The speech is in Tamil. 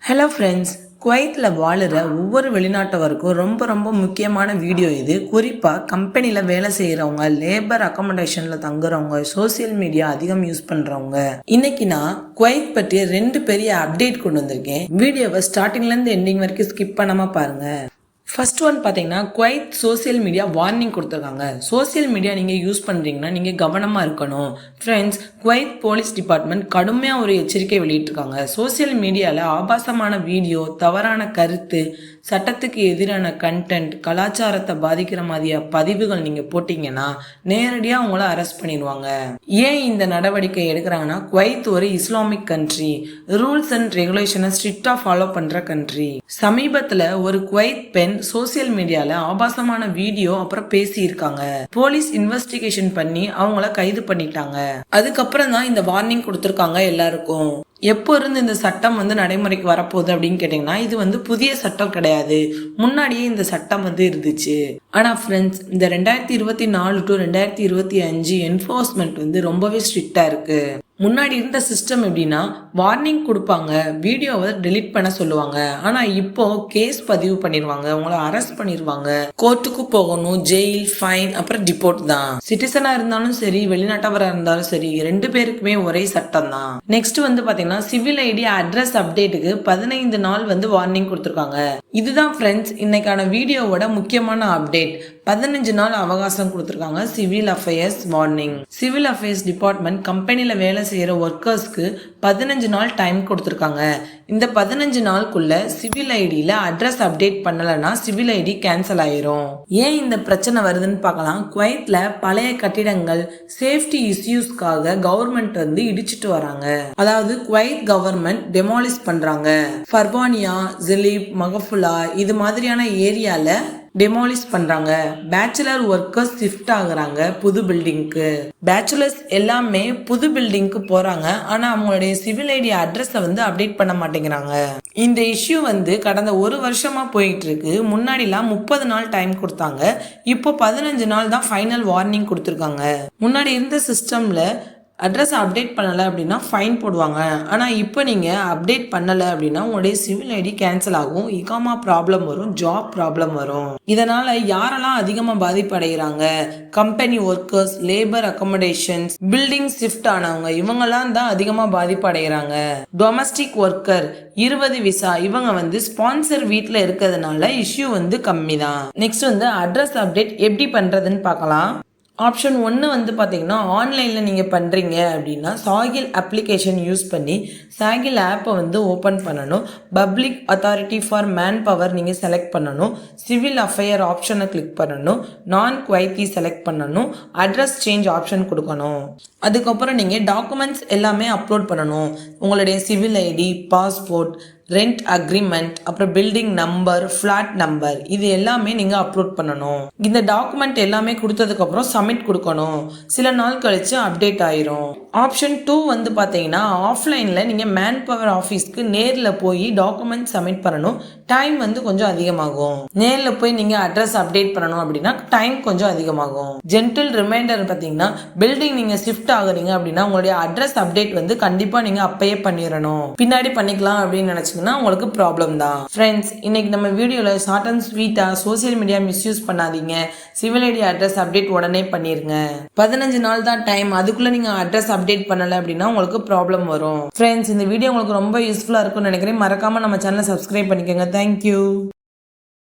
ஹலோ ஃப்ரெண்ட்ஸ், குவைத்தில் வாழுற ஒவ்வொரு வெளிநாட்டவருக்கும் ரொம்ப ரொம்ப முக்கியமான வீடியோ இது. குறிப்பாக கம்பெனியில் வேலை செய்கிறவங்க, லேபர் அக்காமடேஷனில் தங்குறவங்க, சோசியல் மீடியா அதிகம் யூஸ் பண்ணுறவங்க. இன்னைக்கு நான் குவைத் பற்றிய 2 பெரிய அப்டேட் கொண்டு வந்திருக்கேன். வீடியோவை ஸ்டார்டிங்லேருந்து எண்டிங் வரைக்கும் ஸ்கிப் பண்ணாமல் பாருங்கள். ஃபர்ஸ்ட் ஒன் பார்த்தீங்கன்னா, குவைத் சோசியல் மீடியா வார்னிங் கொடுத்துருக்காங்க. சோசியல் மீடியா நீங்கள் யூஸ் பண்ணுறீங்கன்னா நீங்கள் கவனமாக இருக்கணும். ஃப்ரெண்ட்ஸ், குவைத் போலீஸ் டிபார்ட்மெண்ட் கடுமையாக ஒரு எச்சரிக்கை வெளியிட்டிருக்காங்க. சோசியல் மீடியாவில் ஆபாசமான வீடியோ, தவறான கருத்து, சட்டத்துக்கு எதிரான கண்டென்ட், கலாச்சாரத்தை பாதிக்கிற மாதிரியா பதிவுகள் நீங்கள் போட்டிங்கன்னா நேரடியாக அவங்கள அரெஸ்ட் பண்ணிடுவாங்க. ஏன் இந்த நடவடிக்கை எடுக்கிறாங்கன்னா, குவைத் ஒரு இஸ்லாமிக் கண்ட்ரி, ரூல்ஸ் அண்ட் ரெகுலேஷனை ஸ்ட்ரிக்டாக ஃபாலோ பண்ணுற கண்ட்ரி. சமீபத்தில் ஒரு குவைத் பெண் சோசியல் மீடியால ஆபாசமான வீடியோ அப்புறம் பேசி இருக்காங்க. போலீஸ் இன்வெஸ்டிகேஷன் பண்ணி அவங்கள கைது பண்ணிட்டாங்க. அதுக்கப்புறம் தான் இந்த வார்னிங் கொடுத்திருக்காங்க எல்லாருக்கும். எப்போ இருந்து இந்த சட்டம் நடைமுறைக்கு வரப்போகுது அப்படின்னு கேட்டிங்கன்னா, இது புதிய சட்டம் கிடையாது. முன்னாடியே இந்த சட்டம் இருந்துச்சு. ஆனால் ஃப்ரெண்ட்ஸ், இந்த 2024 to 2025 என்ஃபோர்ஸ்மெண்ட் ரொம்பவே ஸ்ட்ரிக்டாக இருக்கு. முன்னாடி இருந்த சிஸ்டம் எப்படின்னா, வார்னிங் கொடுப்பாங்க, வீடியோவை டெலிட் பண்ண சொல்லுவாங்க. ஆனால் இப்போ கேஸ் பதிவு பண்ணிடுவாங்க, உங்களை அரெஸ்ட் பண்ணிடுவாங்க, கோர்ட்டுக்கு போகணும், ஜெயில், ஃபைன், அப்புறம் டிபோர்ட் தான். சிட்டிசனாக இருந்தாலும் சரி, வெளிநாட்டவராக இருந்தாலும் சரி, 2 பேருக்குமே ஒரே சட்டம் தான். நெக்ஸ்ட் பார்த்தீங்கன்னா, சிவில் ஐடி அட்ரஸ் அப்டேட்டுக்கு 15 நாள் வார்னிங் கொடுத்துருக்காங்க. இதுதான் ஃப்ரெண்ட்ஸ் இன்னைக்கான வீடியோவோட முக்கியமான அப்டேட். 15 நாள் அவகாசம் கொடுத்துருக்காங்க. Civil affairs warning. Civil affairs department கம்பெனியில் வேலை செய்கிற ஒர்க்கர்ஸ்க்கு 15 நாள் டைம் கொடுத்துருக்காங்க. இந்த 15 நாளுக்குள்ள சிவில் ஐடியில் அட்ரஸ் அப்டேட் பண்ணலைன்னா சிவில் ஐடி கேன்சல் ஆயிரும். ஏன் இந்த பிரச்சனை வருதுன்னு பார்க்கலாம். குவைத்தில் பழைய கட்டிடங்கள் சேஃப்டி இஷ்யூஸ்க்காக கவர்மெண்ட் இடிச்சிட்டு வராங்க. அதாவது குவைத் கவர்மெண்ட் டெமாலிஷ் பண்றாங்க. ஃபர்வானியா, ஜிலிப், மகஃபுலா இது மாதிரியான ஏரியால டெமாலிஷ் பண்றாங்க. பேச்சுலர் ஒர்க்கர்ஸ் ஷிஃப்ட் ஆகுறாங்க புது பில்டிங்க்கு. பேச்சுலர்ஸ் எல்லாமே புது பில்டிங்க்கு போறாங்க. ஆனா அவங்களுடைய சிவில் ஐடி அட்ரஸை அப்டேட் பண்ண மாட்டேங்கிறாங்க. இந்த இஷ்யூ கடந்த 1 வருஷமா போயிட்டு இருக்கு. முன்னாடிலாம் 30 நாள் டைம் கொடுத்தாங்க. இப்போ 15 நாள் தான் ஃபைனல் வார்னிங் கொடுத்துருக்காங்க. முன்னாடி இருந்த சிஸ்டம்ல அட்ரஸ் அப்டேட் பண்ணலை அப்படின்னா ஃபைன் போடுவாங்க. ஆனால் இப்போ நீங்கள் அப்டேட் பண்ணலை அப்படின்னா உங்களுடைய சிவில் ஐடி கேன்சல் ஆகும், இகாமா ப்ராப்ளம் வரும், ஜாப் ப்ராப்ளம் வரும். இதனால் யாரெல்லாம் அதிகமாக பாதிப்பு அடைகிறாங்க? Company workers, labour accommodations, building shift ஆனவங்க, இவங்கெல்லாம் தான் அதிகமாக பாதிப்பு அடைகிறாங்க. டொமஸ்டிக் ஒர்க்கர், 20 விசா, இவங்க ஸ்பான்சர் வீட்டில் இருக்கிறதுனால இஷ்யூ கம்மி தான். நெக்ஸ்ட் அட்ரஸ் அப்டேட் எப்படி பண்ணுறதுன்னு பார்க்கலாம். ஆப்ஷன் 1 பார்த்தீங்கன்னா, ஆன்லைனில் நீங்கள் பண்ணுறீங்க அப்படின்னா சாகில் அப்ளிகேஷன் யூஸ் பண்ணி சாகில் ஆப்பை ஓப்பன் பண்ணணும். Public authority for manpower நீங்கள் செலக்ட் பண்ணணும். சிவில் அஃபேர் ஆப்ஷனை கிளிக் பண்ணணும். நான் குவைத்தி செலக்ட் பண்ணணும். அட்ரஸ் சேஞ்ச் ஆப்ஷன் கொடுக்கணும். அதுக்கப்புறம் நீங்கள் டாக்குமெண்ட்ஸ் எல்லாமே அப்லோட் பண்ணணும். உங்களுடைய civil ID, passport, rent agreement, அப்புறம் பில்டிங் நம்பர், ஃப்ளாட் நம்பர், இது எல்லாமே நீங்கள் அப்லோட் பண்ணணும். இந்த டாக்குமெண்ட் எல்லாமே கொடுத்ததுக்கப்புறம் சப்மிட் கொடுக்கணும். சில நாள் கழிச்சு அப்டேட் ஆயிரும். ஆப்ஷன் 2 பார்த்தீங்கன்னா, ஆஃப்லைனில் நீங்கள் மேன் பவர் ஆஃபீஸ்க்கு நேரில் போய் டாக்குமெண்ட் சப்மிட் பண்ணணும். டைம் கொஞ்சம் அதிகமாகும். நேரில் போய் நீங்கள் அட்ரஸ் அப்டேட் பண்ணணும் அப்படின்னா டைம் கொஞ்சம் அதிகமாகும். ஜென்டில் ரிமைண்டர் பார்த்தீங்கன்னா, பில்டிங் நீங்கள் ஷிஃப்ட் ஆகுறீங்க அப்படின்னா உங்களுடைய அட்ரஸ் அப்டேட் கண்டிப்பாக நீங்கள் அப்பயே பண்ணிடணும். பின்னாடி பண்ணிக்கலாம் அப்படின்னு நினச்சிங்கன்னா உங்களுக்கு ப்ராப்ளம் தான். ஃப்ரெண்ட்ஸ், இன்னைக்கு நம்ம வீடியோவில் ஷார்ட் அண்ட் ஸ்வீட்டாக சோசியல் மீடியா மிஸ்யூஸ் பண்ணாதீங்க. சிவில் ஐடி அட்ரஸ் அப்டேட் உடனே பண்ணிருங்க. 15 நாள் தான் டைம். அதுக்குள்ளே நீங்கள் அட்ரஸ் அப்டேட் பண்ணலை அப்படின்னா உங்களுக்கு ப்ராப்ளம் வரும். ஃப்ரெண்ட்ஸ், இந்த வீடியோ உங்களுக்கு ரொம்ப யூஸ்ஃபுல்லாக இருக்கும்னு நினைக்கிறேன். மறக்காமல் நம்ம சேனலை சப்ஸ்கிரைப் பண்ணிக்கோங்க. தேங்க்யூ.